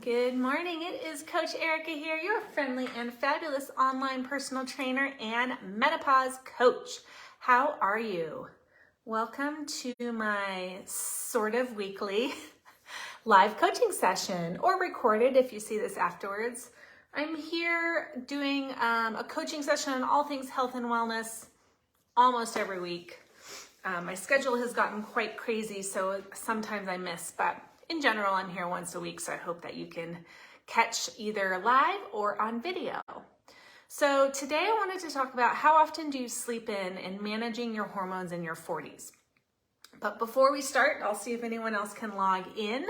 Good morning. It is Coach Erica here, your friendly and fabulous online personal trainer and menopause coach. How are you? Welcome to my sort of weekly live coaching session, or recorded if you see this afterwards. I'm here doing a coaching session on all things health and wellness almost every week. My schedule has gotten quite crazy, so sometimes I miss, but in general, I'm here once a week, so I hope that you can catch either live or on video. So today I wanted to talk about how often do you sleep in and managing your hormones in your 40s. But before we start, I'll see if anyone else can log in.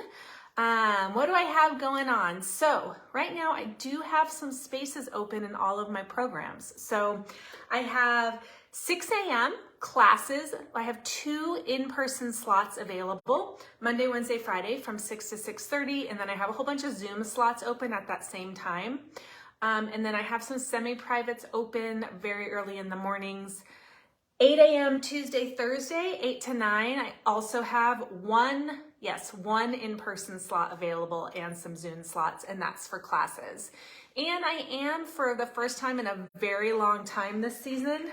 What do I have going on? So right now I do have some spaces open in all of my programs. So I have 6 a.m. classes. I have 2 in-person slots available, Monday, Wednesday, Friday from 6 to 6:30. And then I have a whole bunch of Zoom slots open at that same time. And then I have some semi-privates open very early in the mornings. 8 a.m. Tuesday, Thursday, 8 to 9. I also have one in-person slot available and some Zoom slots, and that's for classes. And I am, for the first time in a very long time this season,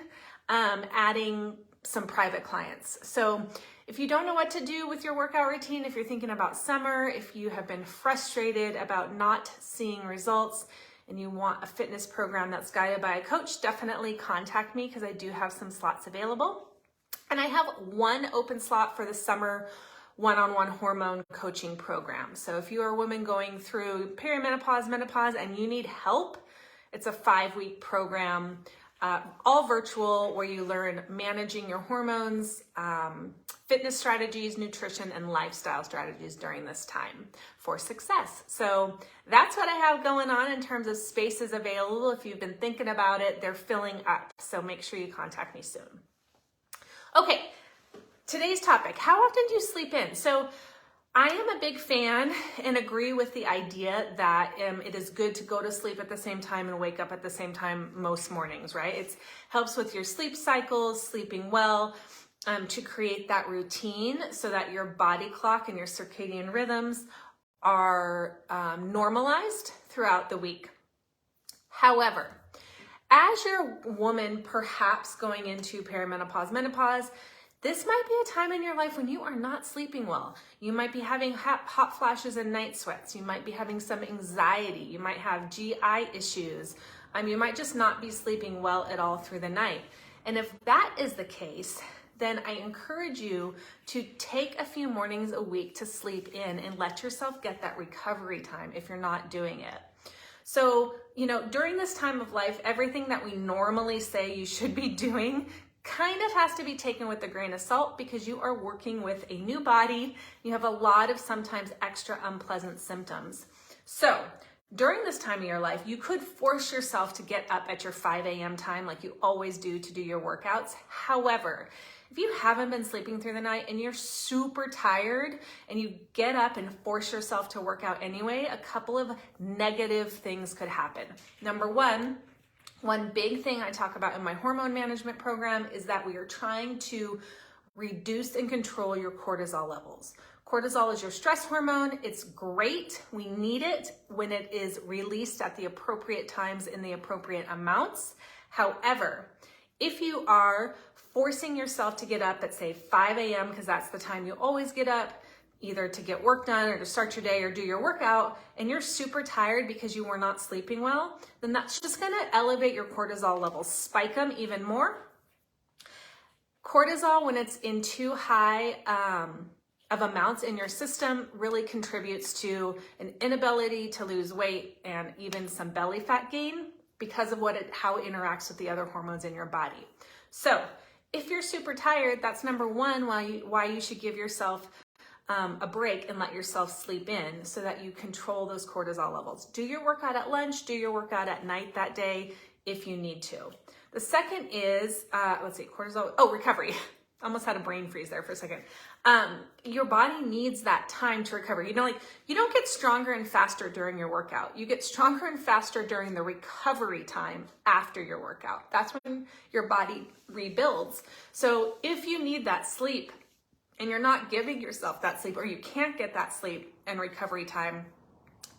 adding some private clients. So if you don't know what to do with your workout routine, if you're thinking about summer, if you have been frustrated about not seeing results, and you want a fitness program that's guided by a coach, definitely contact me because I do have some slots available. And I have one open slot for the summer one-on-one hormone coaching program. So if you are a woman going through perimenopause, menopause, and you need help, it's a 5-week program, all virtual, where you learn managing your hormones, fitness strategies, nutrition, and lifestyle strategies during this time for success. So that's what I have going on in terms of spaces available. If you've been thinking about it, they're filling up. So make sure you contact me soon. Okay, today's topic, how often do you sleep in? So I am a big fan and agree with the idea that it is good to go to sleep at the same time and wake up at the same time most mornings, right? It helps with your sleep cycles, sleeping well, to create that routine so that your body clock and your circadian rhythms are normalized throughout the week. However, as you're a woman perhaps going into perimenopause, menopause, this might be a time in your life when you are not sleeping well. You might be having hot flashes and night sweats. You might be having some anxiety. You might have GI issues. You might just not be sleeping well at all through the night. And if that is the case, then I encourage you to take a few mornings a week to sleep in and let yourself get that recovery time if you're not doing it. So, during this time of life, everything that we normally say you should be doing kind of has to be taken with a grain of salt because you are working with a new body. You have a lot of sometimes extra unpleasant symptoms. So during this time of your life, you could force yourself to get up at your 5 a.m. time like you always do to do your workouts. However, if you haven't been sleeping through the night and you're super tired and you get up and force yourself to work out anyway, a couple of negative things could happen. Number one big thing I talk about in my hormone management program is that we are trying to reduce and control your cortisol levels. Cortisol is your stress hormone. It's great. We need it when it is released at the appropriate times in the appropriate amounts. However, if you are forcing yourself to get up at, say, 5 a.m., because that's the time you always get up, either to get work done or to start your day or do your workout, and you're super tired because you were not sleeping well, then that's just going to elevate your cortisol levels, spike them even more. Cortisol, when it's in too high of amounts in your system, really contributes to an inability to lose weight and even some belly fat gain because of how it interacts with the other hormones in your body. So if you're super tired, that's number one why you should give yourself a break and let yourself sleep in so that you control those cortisol levels. Do your workout at lunch, do your workout at night that day if you need to. The second is, recovery. Almost had a brain freeze there for a second. Your body needs that time to recover. You don't get stronger and faster during your workout. You get stronger and faster during the recovery time after your workout. That's when your body rebuilds. So if you need that sleep, and you're not giving yourself that sleep, or you can't get that sleep and recovery time,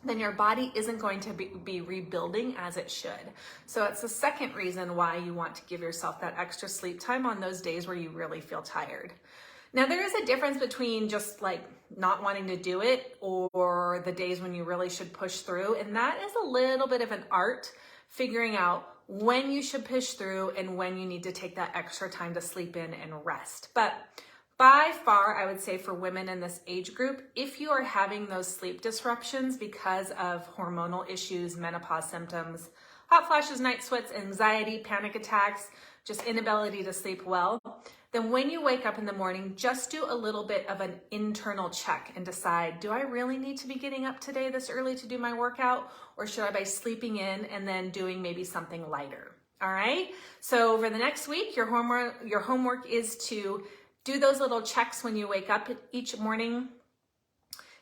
then your body isn't going to be rebuilding as it should. So it's the second reason why you want to give yourself that extra sleep time on those days where you really feel tired. Now, there is a difference between just like not wanting to do it or the days when you really should push through. And that is a little bit of an art, figuring out when you should push through and when you need to take that extra time to sleep in and rest. But by far, I would say for women in this age group, if you are having those sleep disruptions because of hormonal issues, menopause symptoms, hot flashes, night sweats, anxiety, panic attacks, just inability to sleep well, then when you wake up in the morning, just do a little bit of an internal check and decide, do I really need to be getting up today this early to do my workout? Or should I be sleeping in and then doing maybe something lighter? All right. So over the next week, your homework is to do those little checks when you wake up each morning.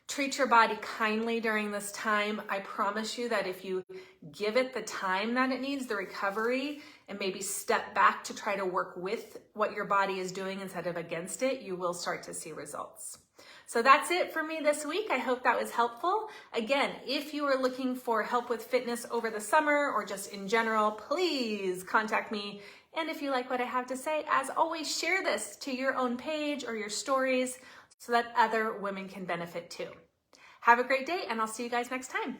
Treat your body kindly during this time. I promise you that if you give it the time that it needs, the recovery, and maybe step back to try to work with what your body is doing instead of against it, you will start to see results. So that's it for me this week. I hope that was helpful. Again, if you are looking for help with fitness over the summer or just in general, please contact me. And if you like what I have to say, as always, share this to your own page or your stories so that other women can benefit too. Have a great day, and I'll see you guys next time.